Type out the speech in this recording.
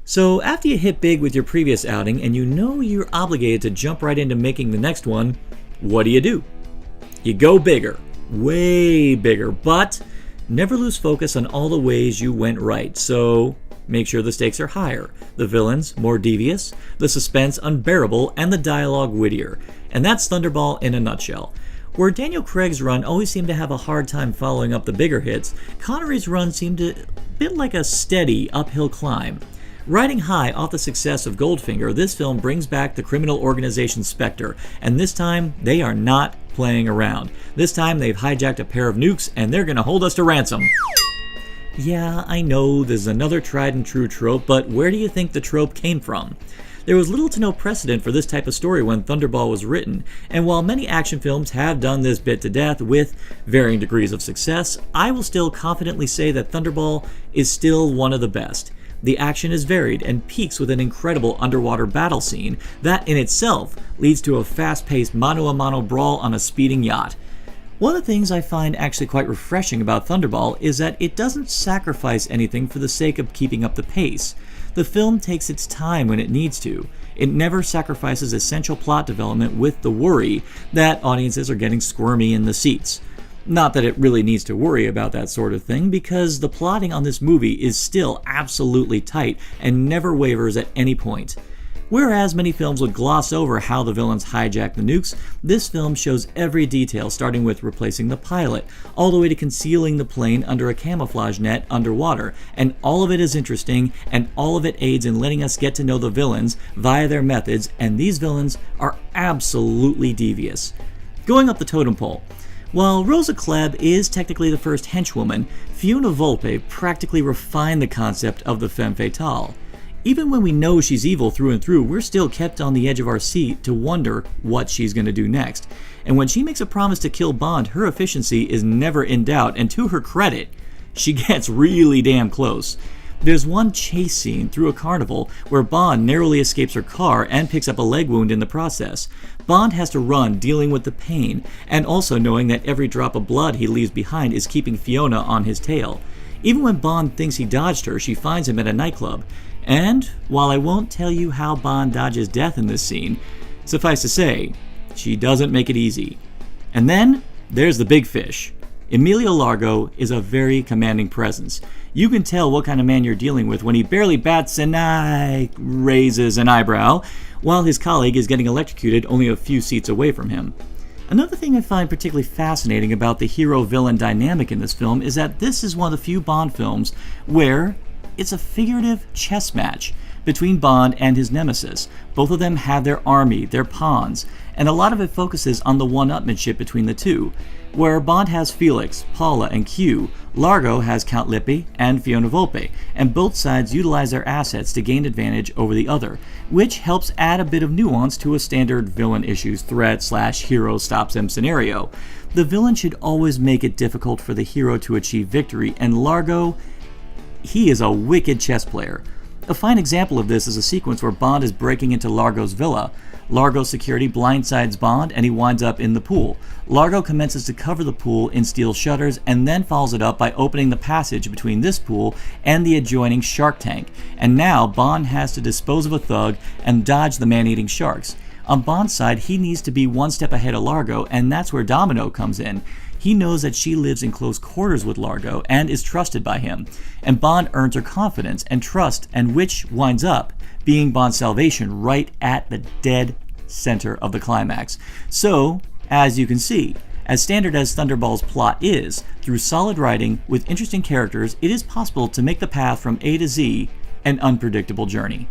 So after you hit big with your previous outing and you know you're obligated to jump right into making the next one, what do? You go bigger, way bigger, but never lose focus on all the ways you went right. So make sure the stakes are higher, the villains more devious, the suspense unbearable, and the dialogue wittier. And that's Thunderball in a nutshell. Where Daniel Craig's run always seemed to have a hard time following up the bigger hits, Connery's run seemed a bit like a steady uphill climb. Riding high off the success of Goldfinger, this film brings back the criminal organization Spectre, and this time they are not playing around. This time they've hijacked a pair of nukes and they're gonna hold us to ransom. Yeah, I know this is another tried and true trope, but where do you think the trope came from? There was little to no precedent for this type of story when Thunderball was written, and while many action films have done this bit to death with varying degrees of success, I will still confidently say that Thunderball is still one of the best. The action is varied and peaks with an incredible underwater battle scene that in itself leads to a fast-paced mano-a-mano brawl on a speeding yacht. One of the things I find actually quite refreshing about Thunderball is that it doesn't sacrifice anything for the sake of keeping up the pace. The film takes its time when it needs to. It never sacrifices essential plot development with the worry that audiences are getting squirmy in the seats. Not that it really needs to worry about that sort of thing, because the plotting on this movie is still absolutely tight and never wavers at any point. Whereas many films would gloss over how the villains hijack the nukes, this film shows every detail, starting with replacing the pilot, all the way to concealing the plane under a camouflage net underwater, and all of it is interesting, and all of it aids in letting us get to know the villains via their methods, and these villains are absolutely devious. Going up the totem pole. While Rosa Klebb is technically the first henchwoman, Fiona Volpe practically refined the concept of the femme fatale. Even when we know she's evil through and through, we're still kept on the edge of our seat to wonder what she's going to do next. And when she makes a promise to kill Bond, her efficiency is never in doubt, and to her credit, she gets really damn close. There's one chase scene through a carnival where Bond narrowly escapes her car and picks up a leg wound in the process. Bond has to run, dealing with the pain, and also knowing that every drop of blood he leaves behind is keeping Fiona on his tail. Even when Bond thinks he dodged her, she finds him at a nightclub. And while I won't tell you how Bond dodges death in this scene, suffice to say, she doesn't make it easy. And then there's the big fish. Emilio Largo is a very commanding presence. You can tell what kind of man you're dealing with when he barely bats an eye, raises an eyebrow, while his colleague is getting electrocuted only a few seats away from him. Another thing I find particularly fascinating about the hero-villain dynamic in this film is that this is one of the few Bond films where it's a figurative chess match between Bond and his nemesis. Both of them have their army, their pawns, and a lot of it focuses on the one-upmanship between the two. Where Bond has Felix, Paula, and Q, Largo has Count Lippi and Fiona Volpe, and both sides utilize their assets to gain advantage over the other, which helps add a bit of nuance to a standard villain issues threat/hero stops them scenario. The villain should always make it difficult for the hero to achieve victory, and Largo, he is a wicked chess player. A fine example of this is a sequence where Bond is breaking into Largo's villa. Largo's security blindsides Bond and he winds up in the pool. Largo commences to cover the pool in steel shutters and then follows it up by opening the passage between this pool and the adjoining shark tank. And now Bond has to dispose of a thug and dodge the man-eating sharks. On Bond's side, he needs to be one step ahead of Largo, and that's where Domino comes in. He knows that she lives in close quarters with Largo and is trusted by him, and Bond earns her confidence and trust, and which winds up being Bond's salvation right at the dead center of the climax. So, as you can see, as standard as Thunderball's plot is, through solid writing with interesting characters, it is possible to make the path from A to Z an unpredictable journey.